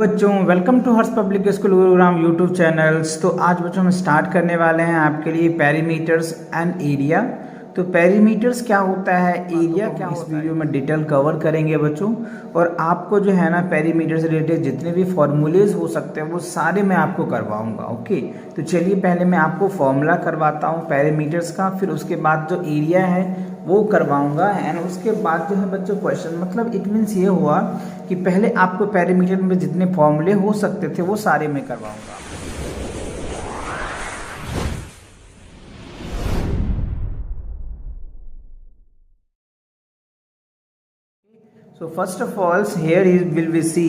बच्चों welcome to Harsh public school Gurugram YouTube channels. तो आज बच्चों हम स्टार्ट करने वाले हैं आपके लिए पेरीमीटर्स एंड एरिया। तो पेरीमीटर्स क्या होता है, एरिया क्या होता है, इस वीडियो में डिटेल कवर करेंगे बच्चों। और आपको जो है ना पेरीमीटर से रिलेटेड जितने भी फॉर्मूलेज हो सकते हैं वो सारे मैं आपको करवाऊंगा। ओके, तो चलिए पहले मैं आपको फॉर्मूला करवाता हूँ पेरीमीटर्स का, फिर उसके बाद जो एरिया है वो करवाऊंगा एंड उसके बाद जो है बच्चों क्वेश्चन, मतलब इट मीन्स ये हुआ कि पहले आपको पेरीमीटर में जितने फॉर्मूले हो सकते थे वो सारे मैं करवाऊंगा। So first of all here will we see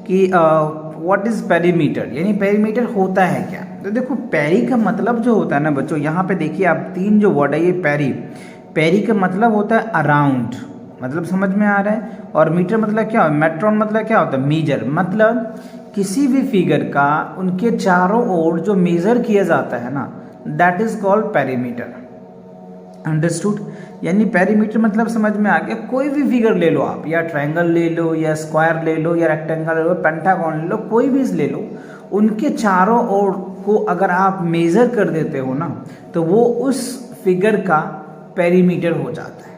कि व्हाट इज पेरीमीटर, यानी पेरीमीटर होता है क्या। तो देखो पेरी का मतलब जो होता है ना बच्चों, यहाँ पे देखिए आप तीन जो वर्ड है ये पेरी का मतलब होता है अराउंड, मतलब समझ में आ रहा है। और मीटर मतलब क्या, मेट्रॉन मतलब क्या होता है, मेजर, मतलब किसी भी फिगर का उनके चारों ओर जो मेजर किया जाता है ना, that is called perimeter. Understood, यानी पेरीमीटर मतलब समझ में आ गया। कोई भी फिगर ले लो आप, या ट्रायंगल ले लो, या स्क्वायर ले लो, या रेक्टेंगल ले लो, पेंटागन ले लो, कोई भी ले लो, उनके चारों ओर को अगर आप मेजर कर देते हो ना तो वो उस फिगर का पेरीमीटर हो जाता है।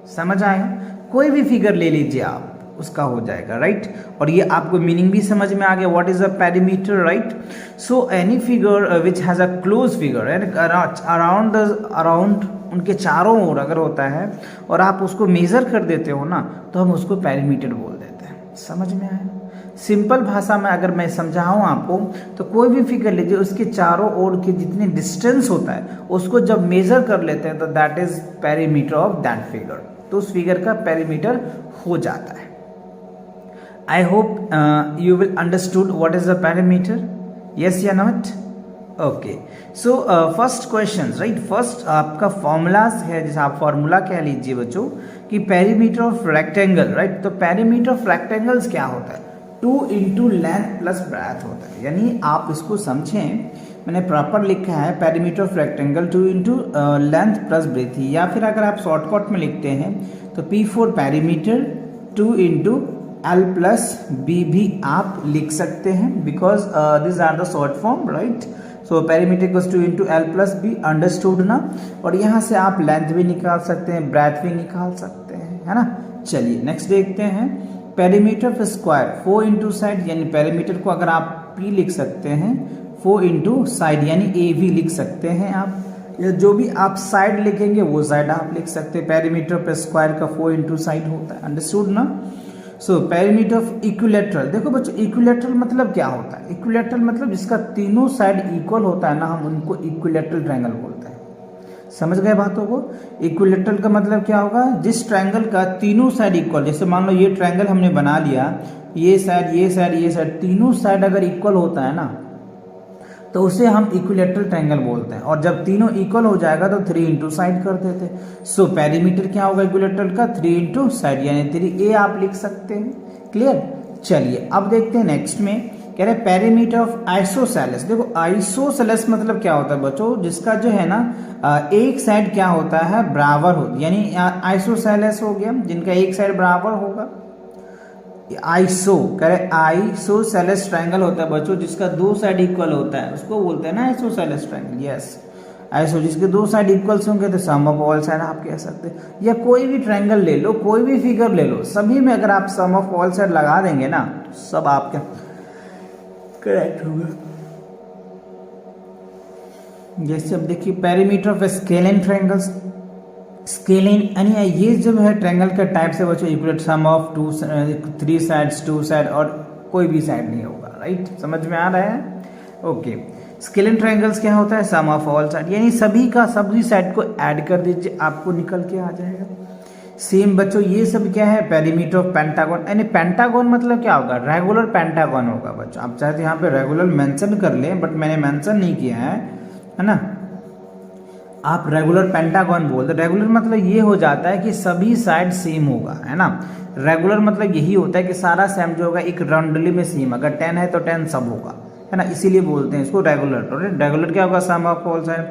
समझ आया, कोई भी फिगर ले लीजिए आप, उसका हो जाएगा, राइट। और ये आपको मीनिंग भी समझ में आ गया, what is a perimeter, right. So any figure which has a close figure and around उनके चारों ओर अगर होता है और आप उसको मेजर कर देते हो ना तो हम उसको पेरीमीटर बोल देते हैं। समझ में आया, सिंपल भाषा में अगर मैं समझाऊं आपको तो कोई भी फिगर लीजिए, उसके चारों ओर के जितने डिस्टेंस होता है उसको जब मेजर कर लेते हैं तो that is perimeter of that figure, तो उस फिगर का पेरीमीटर हो जाता है। I hope you will understood what is the perimeter, yes या not. Okay, so first question, right, first आपका फॉर्मूलाज है, जैसे आप फॉर्मूला कह लीजिए बच्चों कि पेरीमीटर ऑफ रेक्टेंगल, राइट। तो पेरीमीटर ऑफ रेक्टेंगल्स क्या होता है, 2 इंटू लेंथ प्लस ब्रेथ होता है। यानी आप इसको समझें, मैंने प्रॉपर लिखा है perimeter of rectangle 2 into length plus breath, या फिर अगर आप शॉर्टकट में लिखते हैं तो P4 perimeter 2 into L plus B भी आप लिख सकते हैं, because this are the short form, right. So perimeter equals 2 into L plus B, understood ना। और यहाँ से आप लेंथ भी निकाल सकते हैं, ब्रेथ भी निकाल सकते हैं, है ना। चलिए नेक्स्ट देखते हैं, perimeter of square 4 into side, यानी पेरीमीटर को अगर आप P लिख सकते हैं 4 इंटू साइड, यानी A भी लिख सकते हैं आप, या जो भी आप साइड लिखेंगे वो साइड आप लिख सकते हैं। पेरीमीटर ऑफ स्क्वायर का 4 इंटू साइड होता है, अंडरस्टूड ना। सो पेरीमीटर ऑफ इक्विलेटरल, देखो बच्चों इक्विलेटरल मतलब क्या होता है, इक्विलेटरल मतलब जिसका तीनों साइड इक्वल होता है ना, हम उनको इक्विलेटरल ट्रायंगल बोलते हैं। समझ गए बातों को। इक्विलेटरल का मतलब क्या होगा, जिस ट्रायंगल का तीनों साइड इक्वल, जैसे मान लो ये ट्रायंगल हमने बना लिया, ये साइड ये साइड ये साइड, तीनों साइड अगर इक्वल होता है ना तो उसे हम इक्विलेटरल ट्रायंगल बोलते हैं। और जब तीनों इक्वल हो जाएगा तो 3 इंटू साइड कर देते हैं। सो पेरीमीटर क्या होगा इक्विलेटरल का, 3 इंटू साइड, यानी 3A आप लिख सकते हैं। क्लियर। चलिए अब देखते हैं नेक्स्ट में, कह रहे पेरीमीटर ऑफ आइसोसेलेस। देखो आइसोसेलेस मतलब क्या होता है बच्चों, जिसका जो है ना एक साइड क्या होता है, बराबर हो, यानी आइसोसेलेस हो गया जिनका एक साइड बराबर होगा। आइसो कह रहे आइसोसेलेस ट्रायंगल होता है बच्चों जिसका दो साइड इक्वल होता है, उसको बोलते हैं ना आइसोसेलेस ट्रायंगल। यस, आइसो जिसके दो साइड इक्वल्स होंगे तो सम ऑफ ऑल साइड आप कह सकते हैं। या कोई भी ट्रायंगल ले लो, कोई भी फिगर ले लो, सभी में अगर आप सम ऑफ ऑल साइड लगा देंगे ना तो सब आपका करेक्ट होगा। जैसे अब देखिए perimeter of scalene triangles, scalene यानी ये जब है ट्रायंगल का टाइप से बच्चों इक्वलेट सम ऑफ 3 साइड्स 2 साइड, और कोई भी साइड नहीं होगा, राइट। समझ में आ रहा है। ओके, स्केलिन ट्रायंगल्स क्या होता है, सम ऑफ ऑल साइड, यानी सभी साइड को ऐड कर दीजिए आपको निकल के आ जाएगा। सेम बच्चों ये सब क्या है, पेरीमीटर ऑफ पेंटागन, यानी पेंटागन मतलब क्या होगा, रेगुलर पेंटागन होगा बच्चों। आप चाहे तो यहाँ पे रेगुलर मेंशन कर लें, बट मैंने मेंशन नहीं किया है ना। आप रेगुलर पेंटागन बोलते, रेगुलर मतलब ये हो जाता है कि सभी साइड सेम होगा, है ना। रेगुलर मतलब यही होता है कि सारा सेम जो होगा एक राउंडली में सेम, अगर 10 है तो 10 सब होगा, है ना, इसीलिए बोलते हैं इसको रेगुलर। रेगुलर क्या होगा, सम ऑफ ऑल साइड।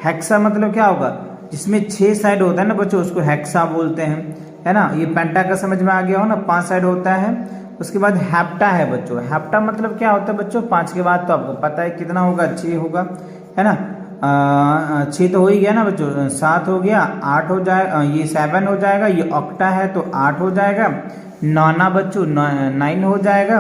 हेक्सा मतलब क्या होगा, जिसमें 6 साइड होता है ना बच्चों, उसको हेक्सा बोलते हैं, है ना। ये पेंटा का समझ में आ गया हो ना, 5 साइड होता है उसके बाद हेप्टा है बच्चों। हेप्टा मतलब क्या होता है बच्चों, 5 के बाद तो आपको पता है कितना होगा, 6 होगा, है ना। 6 तो हो ही गया ना बच्चों, 7 हो गया, 8 हो जाए, ये 7 हो जाएगा, ये ऑक्टा है तो 8 हो जाएगा, नौना बच्चों 9 हो जाएगा,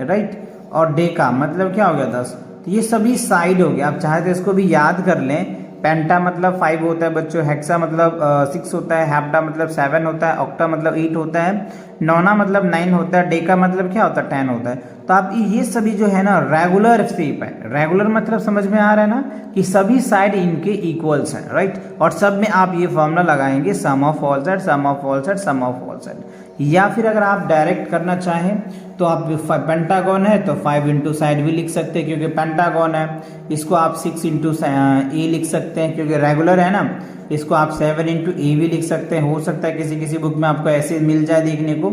राइट। और डेका मतलब क्या हो गया, 10। तो ये सभी साइड हो गया। आप चाहे तो इसको भी याद कर लें। पेंटा मतलब 5 होता है बच्चों, हेक्सा मतलब 6 होता है, हेप्टा मतलब 7 होता है, ऑक्टा मतलब 8 होता है, नौना मतलब 9 होता है, डेका मतलब क्या होता है, 10 होता है। तो आप ये सभी जो है ना रेगुलर शेप है। रेगुलर मतलब समझ में आ रहा है ना कि सभी साइड इनके इक्वल्स हैं, राइट। और सब में आप ये फॉर्मूला लगाएंगे, sum of all side, sum of all side, sum of all side. या फिर अगर आप डायरेक्ट करना चाहें तो आप पेंटागन है तो 5 इंटू साइड भी लिख सकते हैं क्योंकि पेंटागन है। इसको आप 6 इंटू ए लिख सकते हैं क्योंकि रेगुलर है ना। इसको आप 7 इंटू ए भी लिख सकते हैं, हो सकता है किसी किसी बुक में आपको ऐसे मिल जाए देखने को।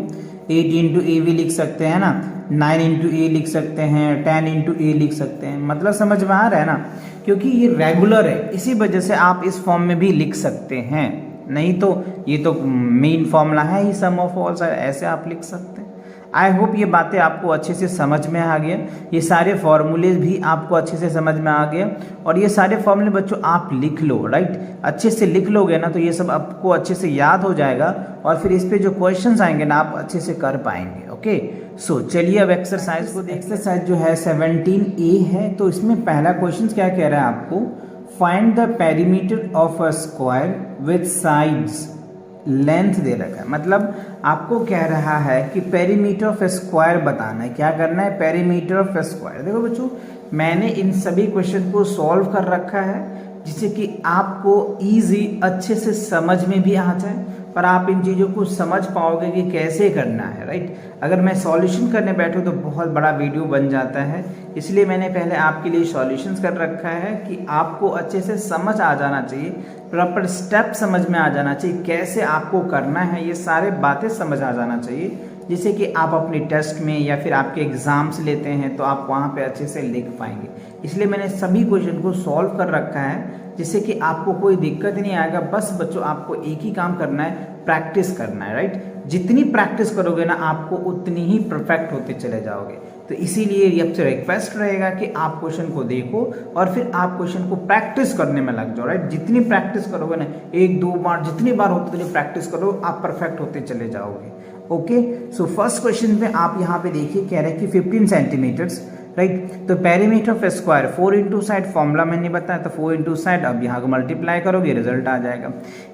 8 इंटू ए भी लिख सकते हैं ना, 9 इंटू ए लिख सकते हैं, 10 इंटू ए लिख सकते हैं। मतलब समझ में आ रहा है ना, क्योंकि ये रेगुलर है इसी वजह से आप इस फॉर्म में भी लिख सकते हैं। नहीं तो ये तो मेन फॉर्मूला है ही, सम ऑफ ऑल साइड, ऐसे आप लिख सकते हैं। आई होप ये बातें आपको अच्छे से समझ में आ गया, ये सारे फॉर्मूले भी आपको अच्छे से समझ में आ गया। और ये सारे फॉर्मूले बच्चों आप लिख लो, राइट। अच्छे से लिख लोगे ना तो ये सब आपको अच्छे से याद हो जाएगा और फिर इस पे जो क्वेश्चंस आएंगे ना आप अच्छे से कर पाएंगे। ओके, सो चलिए अब एक्सरसाइज को देखते हैं। एक्सरसाइज जो है 17A है, तो इसमें पहला क्वेश्चन क्या कह रहा है आपको, find the perimeter of a square with sides, length दे रखा है। मतलब आपको कह रहा है कि पेरीमीटर ऑफ स्क्वायर बताना है। क्या करना है, पेरीमीटर ऑफ स्क्वायर। देखो बच्चों, मैंने इन सभी क्वेश्चन को सॉल्व कर रखा है जिससे कि आपको इजी अच्छे से समझ में भी आ जाए और आप इन चीज़ों को समझ पाओगे कि कैसे करना है, राइट। अगर मैं सॉल्यूशन करने बैठूँ तो बहुत बड़ा वीडियो बन जाता है, इसलिए मैंने पहले आपके लिए सॉल्यूशंस कर रखा है कि आपको अच्छे से समझ आ जाना चाहिए, प्रॉपर स्टेप समझ में आ जाना चाहिए, कैसे आपको करना है, ये सारे बातें समझ आ जाना चाहिए, जिससे कि आप अपने टेस्ट में या फिर आपके एग्जाम्स लेते हैं तो आप वहाँ पे अच्छे से लिख पाएंगे। इसलिए मैंने सभी क्वेश्चन को सॉल्व कर रखा है जिससे कि आपको कोई दिक्कत नहीं आएगा। बस बच्चों आपको एक ही काम करना है, प्रैक्टिस करना है, राइट। जितनी प्रैक्टिस करोगे ना आपको उतनी ही परफेक्ट होते चले जाओगे। तो इसीलिए ये आपसे रिक्वेस्ट रहेगा कि आप क्वेश्चन को देखो और फिर आप क्वेश्चन को प्रैक्टिस करने में लग जाओ, राइट। जितनी प्रैक्टिस करोगे ना, 1-2 बार जितनी बार होते चलिए प्रैक्टिस करो, आप परफेक्ट होते चले जाओगे। ओके, सो फर्स्ट क्वेश्चन में आप यहाँ पे देखिए कह रहे हैं कि 15 सेंटीमीटर्स, राइट। तो perimeter of square 4 into side, formula मैंने बताया तो 4 इंटू साइड, अब यहाँ को मल्टीप्लाई करोगे रिजल्ट आ जाएगा।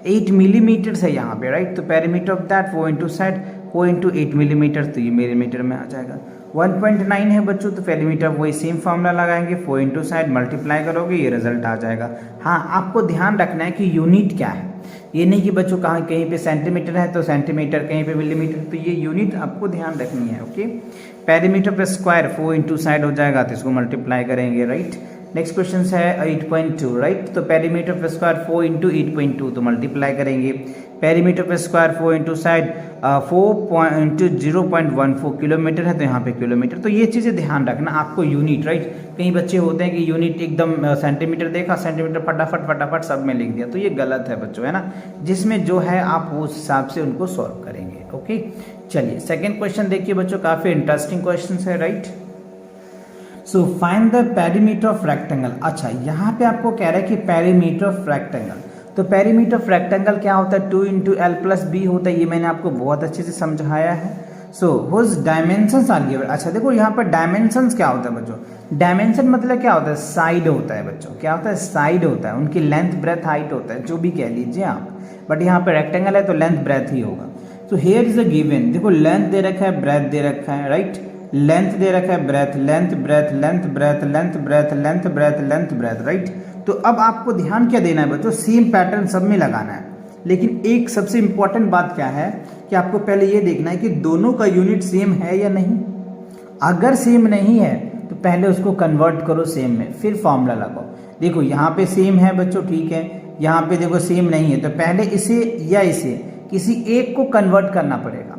8 मिलीमीटर्स है यहाँ पे, राइट। तो perimeter of that 4 into side, 4 into 8 millimetre, तो ये मिलीमीटर में आ जाएगा। 1.9 है बच्चों, तो पेरीमीटर वही सेम फॉर्मूला लगाएंगे, 4 इंटू साइड मल्टीप्लाई करोगे ये रिजल्ट आ जाएगा। हाँ, आपको ध्यान रखना है कि यूनिट क्या है, ये नहीं कि बच्चों कहीं पे सेंटीमीटर है तो सेंटीमीटर, कहीं पे मिलीमीटर, तो ये यूनिट आपको ध्यान रखनी है। ओके, पेरीमीटर पर स्क्वायर 4 इंटू साइड हो जाएगा तो इसको मल्टीप्लाई करेंगे, राइट। नेक्स्ट क्वेश्चन है 8.2, राइट। तो पेरीमीटर पर स्क्वायर 4 इंटू 8.2 तो मल्टीप्लाई करेंगे। पेरीमीटर पर square 4 into side 4 into 0.14 kilometre है तो यहाँ पे किलोमीटर। तो ये चीज़ें ध्यान रखना आपको, यूनिट, राइट। कई बच्चे होते हैं कि यूनिट एकदम सेंटीमीटर देखा, सेंटीमीटर फटाफट सब में लिख दिया, तो ये गलत है बच्चों, है ना। जिसमें जो है आप उस हिसाब से उनको सॉल्व करेंगे। ओके, चलिए सेकेंड क्वेश्चन देखिए बच्चों, काफ़ी इंटरेस्टिंग क्वेश्चन है, right. So find the perimeter of rectangle. अच्छा, यहाँ पे आपको कह रहा है कि पेरीमीटर ऑफ रेक्टेंगल, तो पेरीमीटर ऑफ रेक्टेंगल क्या होता है, 2 इंटू एल प्लस बी होता है, ये मैंने आपको बहुत अच्छे से समझाया है। सो हुज डायमेंशंस आर गिवन। अच्छा देखो यहाँ पर डायमेंशंस क्या होता है बच्चों, डायमेंशन मतलब क्या होता है, साइड होता है बच्चों, क्या होता है, साइड होता है, उनकी लेंथ ब्रेथ हाइट होता है, जो भी कह लीजिए आप, बट यहाँ पे रेक्टेंगल है तो लेंथ ब्रेथ ही होगा। तो हेयर इज अ गिवन, देखो लेंथ दे रखा है, ब्रेथ दे रखा है, राइट। लेंथ दे रखा है, breadth, length breadth, length breadth, length breadth, length breadth, length breadth, right. तो अब आपको ध्यान क्या देना है बच्चों, सेम पैटर्न सब में लगाना है, लेकिन एक सबसे इंपॉर्टेंट बात क्या है कि आपको पहले ये देखना है कि दोनों का यूनिट सेम है या नहीं। अगर सेम नहीं है तो पहले उसको कन्वर्ट करो सेम में, फिर फॉर्मूला लगाओ। देखो यहाँ पे सेम है बच्चों, ठीक है, यहाँ पे देखो सेम नहीं है, तो पहले इसे या इसे किसी एक को कन्वर्ट करना पड़ेगा,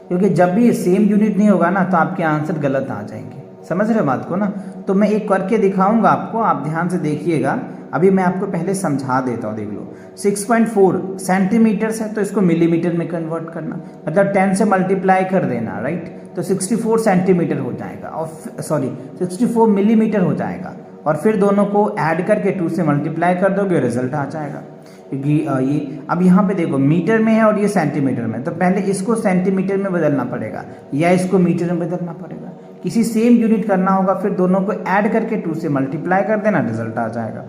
क्योंकि जब भी सेम यूनिट नहीं होगा ना तो आपके आंसर गलत आ जाएंगे। समझ रहे हो बात को ना। तो मैं एक करके दिखाऊंगा आपको, आप ध्यान से देखिएगा। अभी मैं आपको पहले समझा देता हूँ, देख लो। 6.4 सेंटीमीटर्स है तो इसको मिलीमीटर में कन्वर्ट करना, मतलब 10 से मल्टीप्लाई कर देना, राइट। तो 64 सेंटीमीटर हो जाएगा, और सॉरी 64 मिलीमीटर हो जाएगा, और फिर दोनों को ऐड करके 2 से मल्टीप्लाई कर दोगे, रिजल्ट आ जाएगा। क्योंकि ये अब यहाँ पे देखो मीटर में है और ये सेंटीमीटर में, तो पहले इसको सेंटीमीटर में बदलना पड़ेगा या इसको मीटर में बदलना पड़ेगा, किसी सेम यूनिट करना होगा, फिर दोनों को ऐड करके 2 से मल्टीप्लाई कर देना, रिजल्ट आ जाएगा।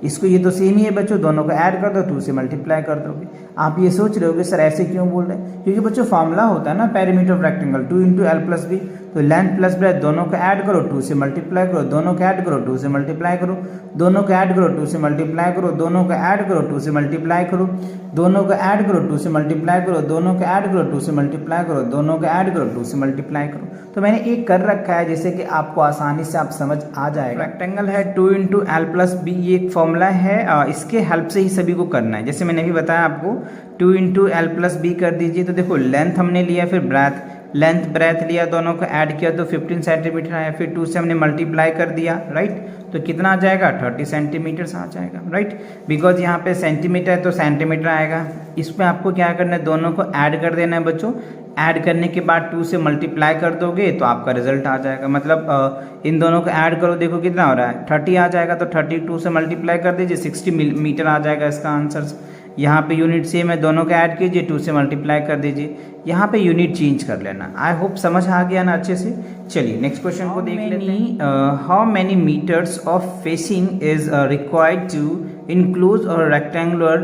इसको ये तो सेम ही है बच्चों, दोनों को ऐड कर दो, 2 से मल्टीप्लाई कर दोगे। आप ये सोच रहे होगे सर ऐसे क्यों बोल रहे हैं, क्योंकि बच्चों फॉर्मूला होता है ना perimeter of rectangle 2 into L plus B. तो लेंथ प्लस ब्रेथ दोनों को ऐड करो, 2 से मल्टीप्लाई करो, दोनों को ऐड करो, 2 से मल्टीप्लाई करो, दोनों को ऐड करो, 2 से मल्टीप्लाई करो, दोनों को ऐड करो, 2 से मल्टीप्लाई करो, दोनों को ऐड करो, 2 से मल्टीप्लाई करो, दोनों को ऐड करो, 2 से मल्टीप्लाई करो, दोनों को ऐड करो, 2 से मल्टीप्लाई करो। तो मैंने एक कर रखा है जिससे कि आपको आसानी से आप समझ आ जाएगा। रेक्टेंगल है 2 इंटू एल प्लस बी, ये एक फॉर्मूला है, इसके हेल्प से ही सभी को करना है। जैसे मैंने भी बताया आपको 2 इंटू एल प्लस बी कर दीजिए। तो देखो लेंथ हमने लिया, फिर ब्रेथ, लेंथ ब्रेथ लिया, दोनों को ऐड किया तो 15 सेंटीमीटर आया, फिर 2 से हमने मल्टीप्लाई कर दिया, राइट। तो कितना आ जाएगा 30 सेंटीमीटर्स आ जाएगा, राइट। बिकॉज यहाँ पे सेंटीमीटर है तो सेंटीमीटर आएगा। इसमें आपको क्या करना है, दोनों को ऐड कर देना है बच्चों। ऐड करने के बाद 2 से मल्टीप्लाई कर दोगे तो आपका रिजल्ट आ जाएगा। मतलब इन दोनों को ऐड करो, देखो कितना हो रहा है 30 आ जाएगा, तो 32 से मल्टीप्लाई कर दीजिए, 60 मीटर आ जाएगा इसका आंसर। यहाँ पे यूनिट सेम है, दोनों को ऐड कीजिए, 2 से मल्टीप्लाई कर दीजिए। यहाँ पे यूनिट चेंज कर लेना। आई होप समझ आ गया ना अच्छे से। चलिए नेक्स्ट क्वेश्चन को देख लेते हैं। How many metres of fencing is required to enclose और rectangular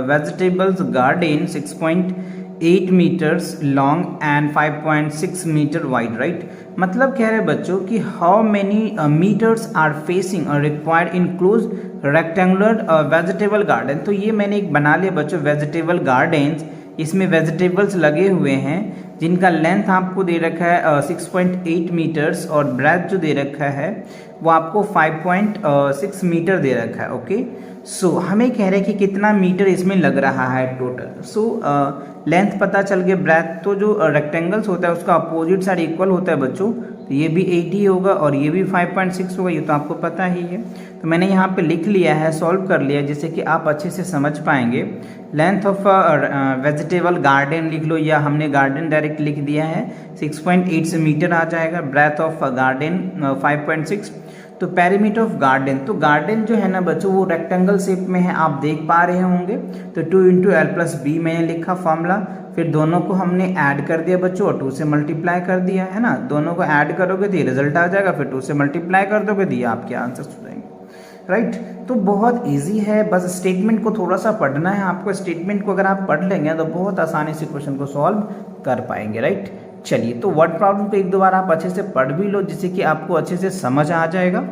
vegetables garden 6.8 metres long and 5.6 metre wide, right. मतलब कह रहे बच्चों कि how many metres are fencing और required enclose rectangular vegetable garden. तो ये मैंने एक बना लिया बच्चों वेजिटेबल गार्डन्स। इसमें वेजिटेबल्स लगे हुए हैं जिनका लेंथ आपको दे रखा है 6.8 मीटर्स और ब्रेथ जो दे रखा है वो आपको 5.6 मीटर दे रखा है, ओके। सो हमें कह रहे हैं कि कितना मीटर इसमें लग रहा है टोटल। सो लेंथ पता चल गया, ब्रेथ तो जो रेक्टेंगल्स होता है उसका अपोजिट साइड इक्वल होता है बच्चों, तो ये भी 80 होगा और ये भी 5.6 होगा, ये तो आपको पता ही है। तो मैंने यहाँ पे लिख लिया है, सॉल्व कर लिया जिससे कि आप अच्छे से समझ पाएंगे। लेंथ ऑफ वेजिटेबल गार्डन लिख लो, या हमने गार्डन डायरेक्ट लिख दिया है 6.8 से मीटर आ जाएगा। Breadth of garden 5.6। तो पेरीमीटर ऑफ गार्डन, तो गार्डन जो है ना बच्चों वो रेक्टेंगल शेप में है, आप देख पा रहे होंगे। तो 2 इंटू एल प्लस बी मैंने लिखा फॉर्मूला, फिर दोनों को हमने ऐड कर दिया बच्चों और 2 से मल्टीप्लाई कर दिया है ना। दोनों को ऐड करोगे तो ये रिजल्ट आ जाएगा, फिर 2 से मल्टीप्लाई कर दोगे तो ये आपके आंसर हो जाएंगे, राइट। तो बहुत इजी है, बस स्टेटमेंट को थोड़ा सा पढ़ना है आपको। स्टेटमेंट को अगर आप पढ़ लेंगे तो बहुत आसानी से क्वेश्चन को सॉल्व कर पाएंगे, राइट। चलिए तो वर्ड प्रॉब्लम को एक दो बार आप अच्छे से पढ़ भी लो जिससे कि आपको अच्छे से समझ आ जाएगा।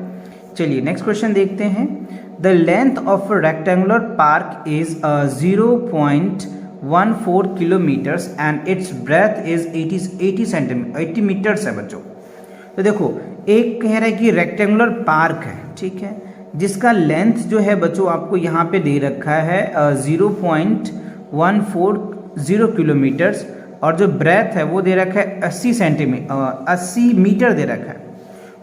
चलिए नेक्स्ट क्वेश्चन देखते हैं। The length of rectangular park is 0.14 kilometres and its breadth is 80 metres है बच्चों। तो देखो एक कह रहा है कि रेक्टेंगुलर पार्क है, ठीक है, जिसका लेंथ जो है बच्चों आपको यहाँ पे दे रखा है 0.140 किलोमीटर्स और जो ब्रेथ है वो दे रखा है 80 मीटर दे रखा है।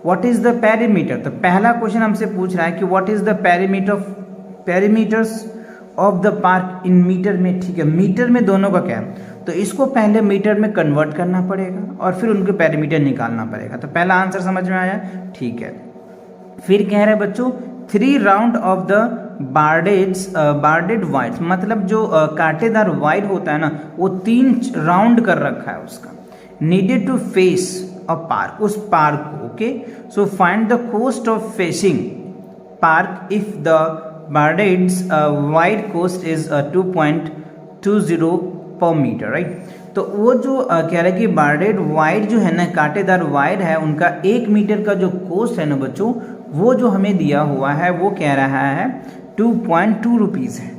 What is the perimeter? तो पहला क्वेश्चन हमसे पूछ रहा है कि what is the perimeters of the park in metre में, ठीक है। मीटर में दोनों का क्या है, तो इसको पहले मीटर में कन्वर्ट करना पड़ेगा और फिर उनके पेरीमीटर निकालना पड़ेगा। तो पहला आंसर समझ में आया, ठीक है। फिर कह रहे हैं बच्चों 3 round of the barbed wide, मतलब जो कांटेदार वाइड होता है ना वो 3 राउंड कर रखा है उसका। Needed to fence a park, उस पार्क को, okay. So find the cost of fencing park if the barbed wire cost is 2.20 per metre, right. तो वो जो कह रहा है कि बार्डेड वाइड जो है ना कांटेदार वाइड है उनका 1 मीटर का जो कोस्ट है ना बच्चों वो जो हमें दिया हुआ है वो कह रहा है 2.2 रुपीज़ है।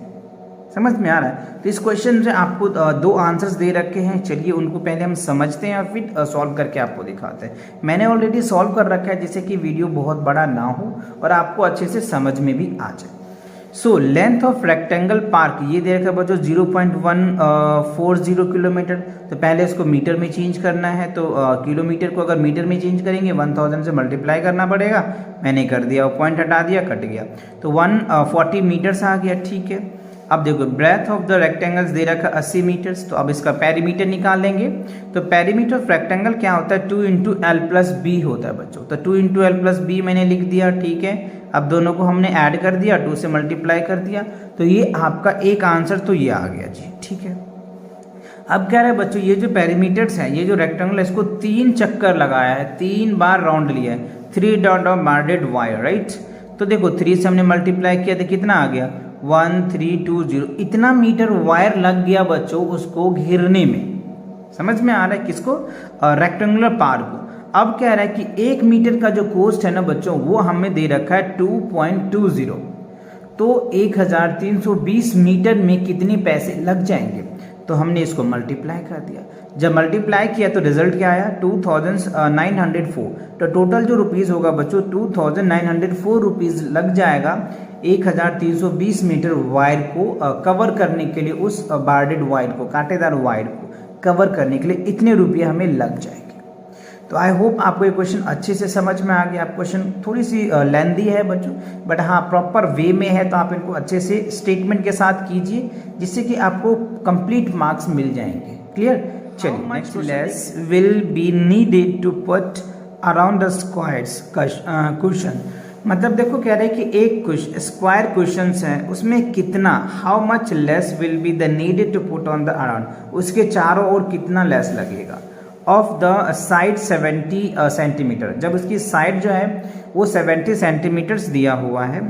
समझ में आ रहा है? तो इस क्वेश्चन से आपको 2 आंसर्स दे रखे हैं। चलिए उनको पहले हम समझते हैं और फिर सॉल्व करके आपको दिखाते हैं। मैंने ऑलरेडी सॉल्व कर रखा है जिससे कि वीडियो बहुत बड़ा ना हो और आपको अच्छे से समझ में भी आ जाए। So length of rectangle park ये दे रखा है बच्चों 0.140 किलोमीटर। तो पहले इसको मीटर में चेंज करना है, तो किलोमीटर को अगर मीटर में चेंज करेंगे 1000 से मल्टीप्लाई करना पड़ेगा। मैंने कर दिया, पॉइंट हटा दिया, कट गया, तो 140 मीटर्स आ गया। ठीक है, अब देखो ब्रेथ ऑफ द रेक्टेंगल्स दे रखा 80 मीटर्स, तो अब इसका पेरीमीटर निकाल लेंगे। तो पेरीमीटर ऑफ रेक्टेंगल क्या होता है, 2 इंटू एल प्लस बी होता है बच्चों। तो 2 इंटू एल प्लस बी मैंने लिख दिया। ठीक है, अब दोनों को हमने ऐड कर दिया, 2 से मल्टीप्लाई कर दिया, तो ये आपका एक आंसर तो ये आ गया जी। ठीक है, अब कह रहे हैं बच्चों ये जो पेरीमीटर्स है, ये जो रेक्टेंगल है, इसको 3 चक्कर लगाया है, 3 बार राउंड लिया है, 3 डॉट ऑफ बार्डेड वायर, राइट। तो देखो 3 से हमने मल्टीप्लाई किया तो कितना आ गया 1320। इतना मीटर वायर लग गया बच्चों उसको घेरने में। समझ में आ रहा है किसको, रेक्टेंगुलर पार्ट को। अब कह रहा है कि 1 मीटर का जो कॉस्ट है ना बच्चों वो हमें दे रखा है 2.20। तो 1320 मीटर में कितने पैसे लग जाएंगे, तो हमने इसको मल्टीप्लाई कर दिया। जब मल्टीप्लाई किया तो रिजल्ट क्या आया 2904। तो टोटल जो रुपीज़ होगा बच्चों 2904 रुपीज़ लग जाएगा 1320 मीटर वायर को कवर करने के लिए, उस बार्डेड वायर को, कांटेदार वायर को कवर करने के लिए इतने रुपये हमें लग जाएंगे। तो आई होप आपको ये क्वेश्चन अच्छे से समझ में आ गया। आप क्वेश्चन थोड़ी सी लेंदी है बच्चों, बट हाँ प्रॉपर वे में है, तो आप इनको अच्छे से स्टेटमेंट के साथ कीजिए जिससे कि आपको कंप्लीट मार्क्स मिल जाएंगे। क्लियर, चलिए next lace will be needed to put around the squares question. मतलब देखो कह रहे हैं कि एक स्क्वायर क्वेश्चन है उसमें कितना, how much lace will be the needed to put on the around, उसके चारों ओर कितना लेस लगेगा ऑफ द साइड 70 सेंटीमीटर। जब उसकी साइड जो है वो 70 सेंटीमीटर्स दिया हुआ है।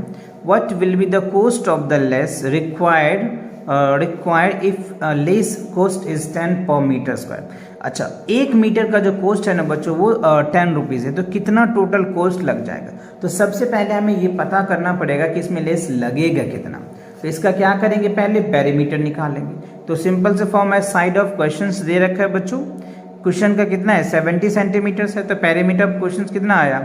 What will be the cost of the less required if less cost is 10 पर मीटर स्क्वायर। अच्छा, 1 मीटर का जो कॉस्ट है ना बच्चों वो 10 रुपीज़ है, तो कितना टोटल कॉस्ट लग जाएगा। तो सबसे पहले हमें ये पता करना पड़ेगा कि इसमें लेस लगेगा कितना। तो इसका क्या करेंगे, पहले पेरीमीटर निकालेंगे। तो सिंपल से फॉर्म है, साइड ऑफ क्वेश्चन दे रखा है बच्चों, क्वेश्चन का कितना है 70 सेंटीमीटर्स है, तो पेरीमीटर ऑफ क्वेश्चन कितना आया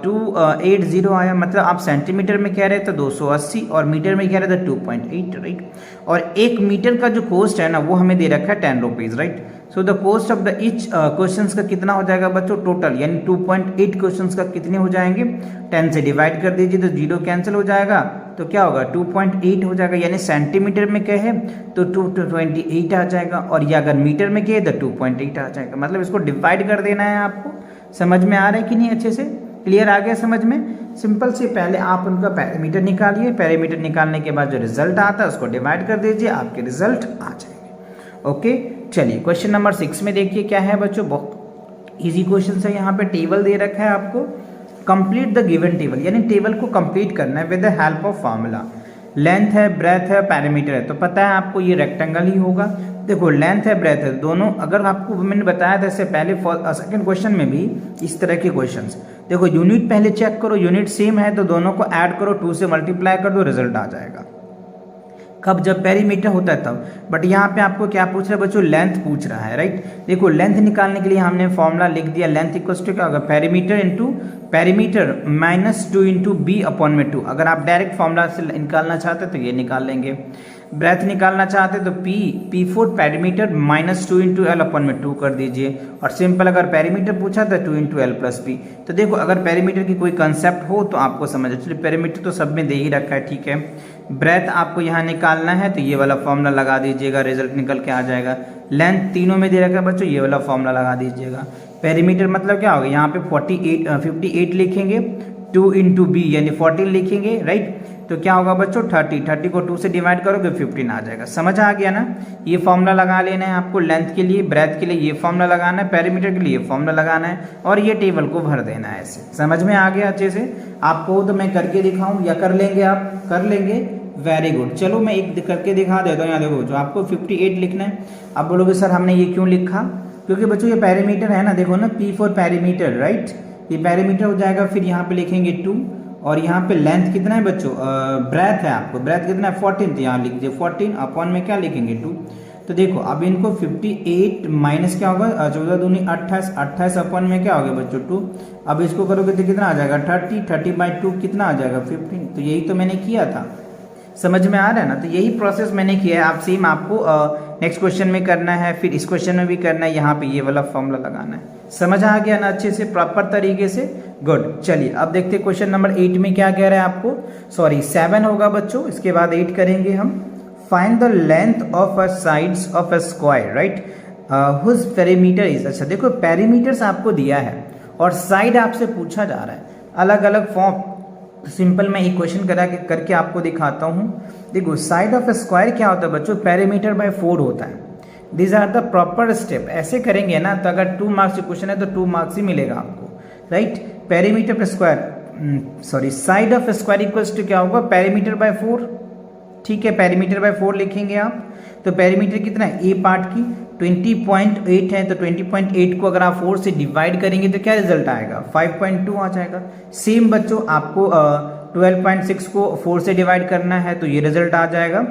280 आया। मतलब आप सेंटीमीटर में कह रहे थे 280 और मीटर में कह रहे थे 2.8, राइट। और 1 मीटर का जो कॉस्ट है ना वो हमें दे रखा है 10 rupees, right. So the cost of the each questions का कितना हो जाएगा बच्चों टोटल, यानी 2.8 क्वेश्चंस का कितने हो जाएंगे, 10 से डिवाइड कर दीजिए तो 0 कैंसिल हो जाएगा, तो क्या होगा 2.8 हो जाएगा। यानी सेंटीमीटर में कहे तो 228 आ जाएगा, और या अगर मीटर में कहे तो 2.8 आ जाएगा। मतलब इसको डिवाइड कर देना है आपको। समझ में आ रहा है कि नहीं, अच्छे से क्लियर आ गया समझ में। सिंपल से पहले आप उनका पेरीमीटर निकालिए, पेरीमीटर निकालने के बाद जो रिजल्ट आता है उसको डिवाइड कर दीजिए, आपके रिजल्ट आ जाएंगे। ओके, चलिए क्वेश्चन नंबर 6 में देखिए क्या है बच्चों, बहुत इजी क्वेश्चन है। यहाँ पे टेबल दे रखा है आपको, कंप्लीट द गिवन टेबल, यानी टेबल को कंप्लीट करना है with the help of formula. Length है, ब्रेथ है, पेरीमीटर है, तो पता है आपको ये रेक्टेंगल ही होगा। देखो लेंथ है, ब्रेथ है, दोनों अगर आपको मैंने बताया था इससे पहले सेकंड क्वेश्चन में भी इस तरह के क्वेश्चंस। देखो यूनिट पहले चेक करो, यूनिट सेम है तो दोनों को ऐड करो, 2 से मल्टीप्लाई कर दो, रिजल्ट आ जाएगा। कब, जब पेरीमीटर होता है तब। बट यहाँ पे आपको क्या पूछ रहा है बच्चों, लेंथ पूछ रहा है, राइट। देखो लेंथ निकालने के लिए हमने फॉर्मूला लिख दिया, लेंथ इक्वल्स टू क्या होगा, perimeter into perimeter minus 2 into B upon में 2। अगर आप डायरेक्ट फॉर्मूला से निकालना चाहते तो ये निकाल लेंगे। ब्रेथ निकालना चाहते तो P4 perimeter minus 2 into L upon में 2 कर दीजिए। और सिंपल अगर पेरीमीटर पूछा तो 2 इंटू एल प्लस पी। तो देखो अगर पेरीमीटर की कोई कंसेप्ट हो तो आपको समझ, चलिए पेरीमीटर तो सब में दे ही रखा है, ठीक है। ब्रेथ आपको यहाँ निकालना है तो ये वाला फॉर्मूला लगा दीजिएगा, रिजल्ट निकल के आ जाएगा। लेंथ तीनों में दे रखा है बच्चों, ये वाला फॉर्मूला लगा दीजिएगा। पेरीमीटर मतलब क्या होगा, यहाँ पे 58 लिखेंगे, 2 इंटू बी यानी 14 लिखेंगे, राइट। तो क्या होगा बच्चों 30 को 2 से डिवाइड करोगे 15 आ जाएगा। समझ आ गया ना, ये फॉर्मूला लगा लेना है आपको। लेंथ के लिए, ब्रेथ के लिए ये फॉर्मूला लगाना है, पेरीमीटर के लिए ये फॉर्मूला लगाना है, और ये टेबल को भर देना है ऐसे। समझ में आ गया अच्छे से। आपको तो मैं करके दिखाऊं या कर लेंगे, आप कर लेंगे, वेरी गुड। चलो मैं एक करके दिखा देता हूँ। यहाँ देखो जो आपको 58 लिखना है। आप बोलोगे सर हमने ये क्यों लिखा, क्योंकि बच्चों ये पेरीमीटर है ना, देखो ना P4 पेरीमीटर, राइट। ये पेरीमीटर हो जाएगा, फिर यहाँ पे लिखेंगे 2, और यहाँ पे लेंथ कितना है बच्चों, ब्रेथ है आपको, ब्रेथ कितना है 14, तो यहाँ लिख दीजिए 14 अपॉन में क्या लिखेंगे 2। तो देखो अब इनको 58 माइनस क्या होगा 14 दूनी 28, 28 अपॉन में क्या होगा बच्चों 2। अब इसको करोगे तो कितना आ जाएगा 30 बाई 2 कितना आ जाएगा 15। तो यही तो मैंने किया था, समझ में आ रहा है ना। तो यही प्रोसेस मैंने किया है, आप सेम आपको नेक्स्ट क्वेश्चन में करना है, फिर इस क्वेश्चन में भी करना है, यहाँ पे ये वाला फॉर्मूला लगाना है। समझ आ गया ना अच्छे से, प्रॉपर तरीके से? गुड। चलिए अब देखते हैं क्वेश्चन नंबर 8 में क्या कह रहा है आपको, सॉरी 7 होगा बच्चों, इसके बाद 8 करेंगे हम। Find the length of a sides of a square, right, whose perimeter is. अच्छा देखो पेरीमीटर्स आपको दिया है और साइड आपसे पूछा जा रहा है, अलग अलग फॉर्म। सिंपल मैं इक्वेशन करके आपको दिखाता हूँ। देखो साइड ऑफ ए स्क्वायर क्या होता है बच्चों, पेरीमीटर बाय 4 होता है। These are the proper step. ऐसे करेंगे ना तो अगर 2 मार्क्स क्वेश्चन है तो 2 मार्क्स ही मिलेगा आपको, राइट। पेरीमीटर पे square, sorry side of square equals to क्या होगा, पेरीमीटर बाय 4, ठीक है। पेरीमीटर बाय 4 लिखेंगे आप, तो पेरीमीटर कितना है, ए पार्ट की 20.8 है, तो 20.8 को अगर आप 4 से डिवाइड करेंगे तो क्या रिजल्ट आएगा, 5.2 आ जाएगा। सेम बच्चों आपको 12.6 को 4 से डिवाइड करना है तो ये रिजल्ट आ जाएगा।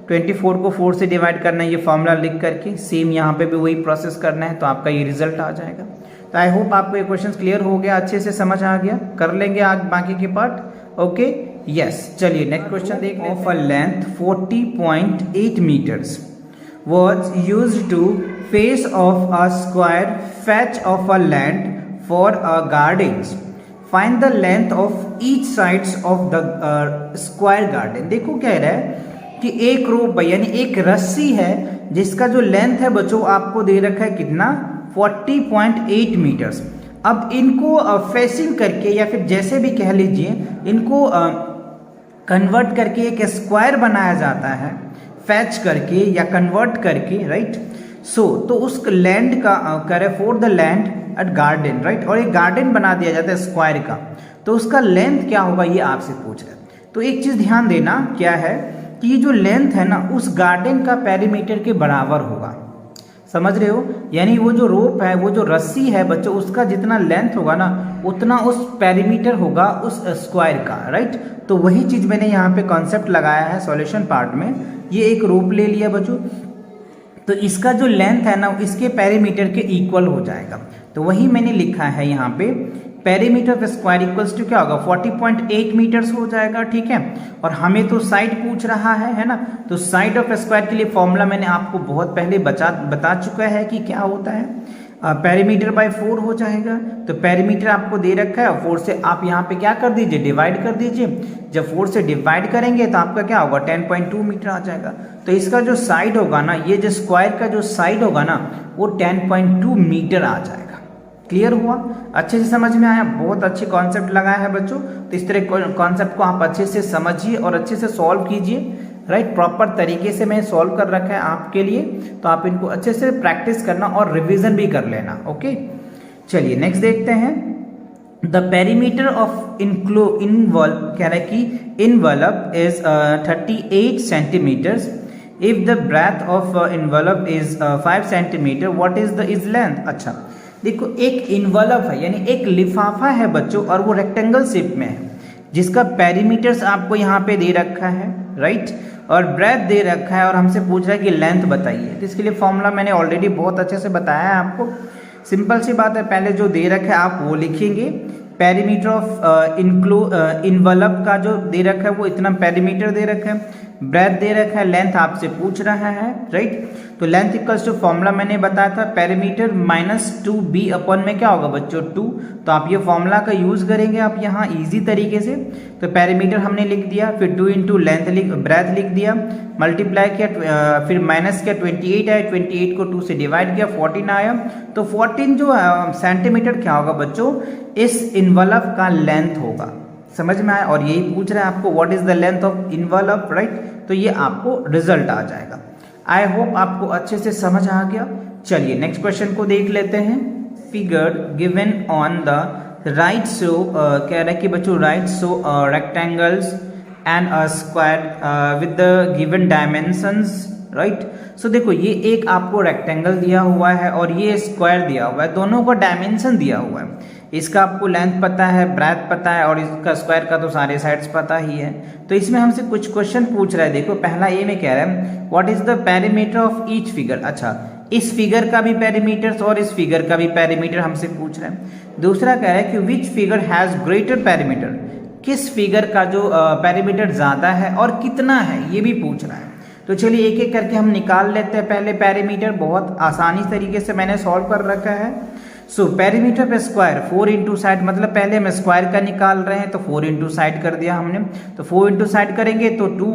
24 को 4 से डिवाइड करना है, ये फॉर्मूला लिख करके सेम यहाँ पे भी वही प्रोसेस करना है, तो आपका ये रिजल्ट आ जाएगा। तो आई होप आपको ये क्वेश्चन क्लियर हो गया, अच्छे से समझ आ गया। कर लेंगे आज बाकी के पार्ट, ओके यस। चलिए नेक्स्ट क्वेश्चन देख लेते हैं। Of a length 40.8 metres was used to face of a square patch of a land for a gardens. Find the length of each sides of the square garden. देखो क्या रहा है कि एक रोप यानी एक रस्सी है जिसका जो लेंथ है बच्चों आपको दे रखा है कितना, 40.8 मीटर्स। अब इनको फेसिंग करके या फिर जैसे भी कह लीजिए, इनको कन्वर्ट करके एक स्क्वायर बनाया जाता है, फैच करके या कन्वर्ट करके, राइट। सो तो उस लैंड का करे for the land at garden, right, और एक गार्डन बना दिया जाता है स्क्वायर का, तो उसका लेंथ क्या होगा ये आपसे पूछ रहा है। तो एक चीज ध्यान देना क्या है कि ये जो लेंथ है ना उस गार्डन का पेरीमीटर के बराबर होगा, समझ रहे हो। यानी वो जो रोप है, वो जो रस्सी है बच्चों, उसका जितना लेंथ होगा ना उतना उस पेरीमीटर होगा उस स्क्वायर का, राइट। तो वही चीज मैंने यहाँ पे कॉन्सेप्ट लगाया है सॉल्यूशन पार्ट में। ये एक रोप ले लिया बच्चों, तो इसका जो लेंथ है ना इसके पेरीमीटर के इक्वल हो जाएगा, तो वही मैंने लिखा है यहाँ पे, perimeter of square equals to क्या होगा, 40.8 मीटर्स हो जाएगा, ठीक है। और हमें तो साइड पूछ रहा है ना, तो साइड ऑफ स्क्वायर के लिए फॉर्मूला मैंने आपको बहुत पहले बता चुका है कि क्या होता है, पेरीमीटर बाय 4 हो जाएगा। तो पेरीमीटर आपको दे रखा है, 4 से आप यहाँ पे क्या कर दीजिए, डिवाइड कर दीजिए। जब 4 से डिवाइड करेंगे तो आपका क्या होगा, 10.2 मीटर आ जाएगा। तो इसका जो साइड होगा ना, ये जो स्क्वायर का जो साइड होगा ना वो 10.2 मीटर आ जाएगा। क्लियर हुआ, अच्छे से समझ में आया, बहुत अच्छे कॉन्सेप्ट लगाया है बच्चों। तो इस तरह कॉन्सेप्ट को आप अच्छे से समझिए और अच्छे से सॉल्व कीजिए, राइट। प्रॉपर तरीके से मैं सॉल्व कर रखा है आपके लिए, तो आप इनको अच्छे से प्रैक्टिस करना और रिवीजन भी कर लेना, ओके। चलिए नेक्स्ट देखते हैं। द पेरीमीटर ऑफ इनवॉल्व कह रहा है कि envelope is 38 centimetres. If the breadth of envelope is 5 centimetre, what is the is length. अच्छा देखो एक इनवलप है यानी एक लिफाफा है बच्चों, और वो रेक्टेंगल शेप में है, जिसका पेरीमीटर्स आपको यहाँ पे दे रखा है, राइट, और ब्रेथ दे रखा है, और हमसे पूछ रहा है कि लेंथ बताइए। तो इसके लिए फॉर्मूला मैंने ऑलरेडी बहुत अच्छे से बताया है आपको। सिंपल सी बात है, पहले जो दे रखा है आप वो लिखेंगे। पेरीमीटर ऑफ इनवलप का जो दे रखा है वो इतना पेरीमीटर दे रखा है, ब्रेथ दे रखा है, लेंथ आपसे पूछ रहा है, राइट। तो लेंथ इक्वल्स टू फॉर्मूला मैंने बताया था, पेरीमीटर माइनस 2b अपन में क्या होगा बच्चों 2। तो आप ये फॉर्मूला का यूज करेंगे आप यहाँ इजी तरीके से। तो पेरीमीटर हमने लिख दिया, फिर 2 इंटू लेंथ ब्रेथ लिख दिया, मल्टीप्लाई किया, फिर माइनस किया, 28 आया, 28 को 2 से डिवाइड किया, 14 आया। तो 14 जो सेंटीमीटर क्या होगा बच्चों, इस इनवलप का लेंथ होगा, समझ में आया। और यही पूछ रहा है आपको what is the length of envelope, right. तो ये आपको रिजल्ट आ जाएगा। आई होप आपको अच्छे से समझ आ गया। चलिए नेक्स्ट क्वेश्चन को देख लेते हैं। Figure given on the right show कह रहा है कि बच्चों right show rectangles and a square with the given dimensions, right. So देखो ये एक आपको रेक्टेंगल दिया हुआ है और ये स्क्वायर दिया हुआ है, दोनों का डायमेंशन दिया हुआ है। इसका आपको लेंथ पता है, ब्रेथ पता है, और इसका स्क्वायर का तो सारे साइड्स पता ही है। तो इसमें हमसे कुछ क्वेश्चन पूछ रहा है। देखो पहला ए में कह रहा है what is the perimeter of each figure. अच्छा इस फिगर का भी पेरीमीटर और इस फिगर का भी पेरीमीटर हमसे पूछ रहा है। दूसरा कह रहा है कि which figure has greater perimeter, किस फिगर का जो पेरीमीटर ज़्यादा है और कितना है ये भी पूछ रहा है। तो चलिए एक एक करके हम निकाल लेते हैं पहले पेरीमीटर, बहुत आसानी तरीके से मैंने सॉल्व कर रखा है। सो पेरीमीटर पे स्क्वायर 4 इंटू साइड, मतलब पहले हम स्क्वायर का निकाल रहे हैं तो 4 इंटू साइड कर दिया हमने। तो 4 इंटू साइड करेंगे तो 2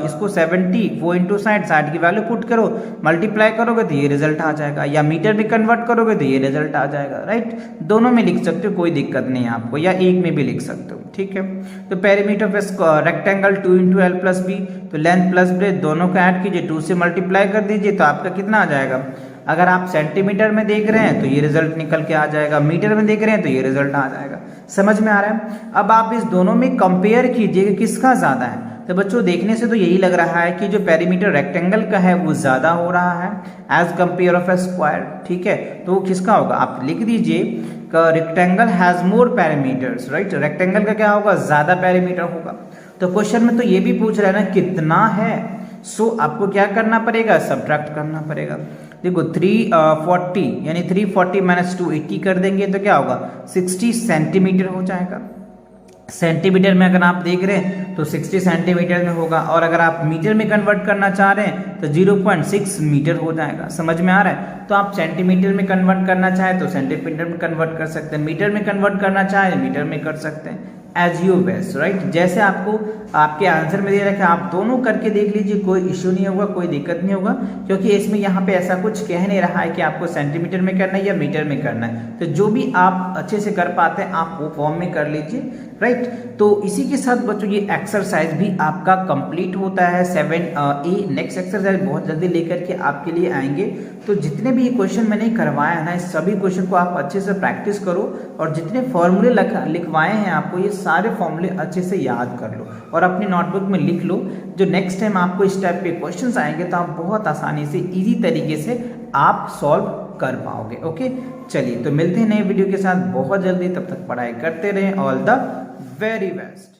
इसको 70 4 इंटू साइड की वैल्यू पुट करो, मल्टीप्लाई करोगे तो ये रिजल्ट आ जाएगा, या मीटर में कन्वर्ट करोगे तो ये रिजल्ट आ जाएगा, राइट। दोनों में लिख सकते हो, कोई दिक्कत नहीं है आपको, या एक में भी लिख सकते हो, ठीक है। तो पेरीमीटर पे rectangle 2 into L plus B, तो लेंथ प्लस ब्रेथ दोनों को ऐड कीजिए, 2 से मल्टीप्लाई कर दीजिए तो आपका कितना आ जाएगा। अगर आप सेंटीमीटर में देख रहे हैं तो ये रिजल्ट निकल के आ जाएगा, मीटर में देख रहे हैं तो ये रिजल्ट आ जाएगा। समझ में आ रहा है। अब आप इस दोनों में कंपेयर कीजिए कि किसका ज़्यादा है। तो बच्चों देखने से तो यही लग रहा है कि जो पेरीमीटर रेक्टेंगल का है वो ज़्यादा हो रहा है as compare of a square, ठीक है। तो किसका होगा, आप लिख दीजिए rectangle has more perimeters, right. Rectangle का क्या होगा, ज़्यादा पेरीमीटर होगा। तो क्वेश्चन में तो ये भी पूछ रहा है ना कितना है, सो आपको क्या करना पड़ेगा, सब्ट्रैक्ट करना पड़ेगा। देखो 340 यानी 340 माइनस 280 कर देंगे तो क्या होगा, 60 सेंटीमीटर हो जाएगा। सेंटीमीटर में अगर आप देख रहे हैं तो 60 सेंटीमीटर में होगा, और अगर आप मीटर में कन्वर्ट करना चाह रहे हैं तो 0.6 मीटर हो जाएगा। समझ में आ रहा है। तो आप सेंटीमीटर में कन्वर्ट करना चाहें तो सेंटीमीटर में कन्वर्ट कर सकते हैं, मीटर में कन्वर्ट करना चाहें मीटर में कर सकते हैं, एज यू बेस्ट, राइट। जैसे आपको आपके आंसर में दे रखा है आप दोनों करके देख लीजिए, कोई इश्यू नहीं होगा, कोई दिक्कत नहीं होगा, क्योंकि इसमें यहाँ पे ऐसा कुछ कह नहीं रहा है कि आपको सेंटीमीटर में करना है या मीटर में करना है। तो जो भी आप अच्छे से कर पाते हैं आप वो फॉर्म में कर लीजिए, राइट। तो इसी के साथ बच्चों ये एक्सरसाइज भी आपका कंप्लीट होता है 7A। नेक्स्ट एक्सरसाइज बहुत जल्दी लेकर के आपके लिए आएंगे। तो जितने भी क्वेश्चन मैंने करवाया है ना, इस सभी क्वेश्चन को आप अच्छे से प्रैक्टिस करो, और जितने फॉर्मूले लिखवाए हैं आपको ये सारे फॉर्मूले अच्छे से याद कर लो और अपनी नोटबुक में लिख लो। जो नेक्स्ट टाइम आपको इस टाइप के क्वेश्चंस आएंगे तो आप बहुत आसानी से इजी तरीके से आप सॉल्व कर पाओगे। ओके, चलिए तो मिलते हैं नए वीडियो के साथ बहुत जल्दी, तब तक पढ़ाई करते रहें। All the very best.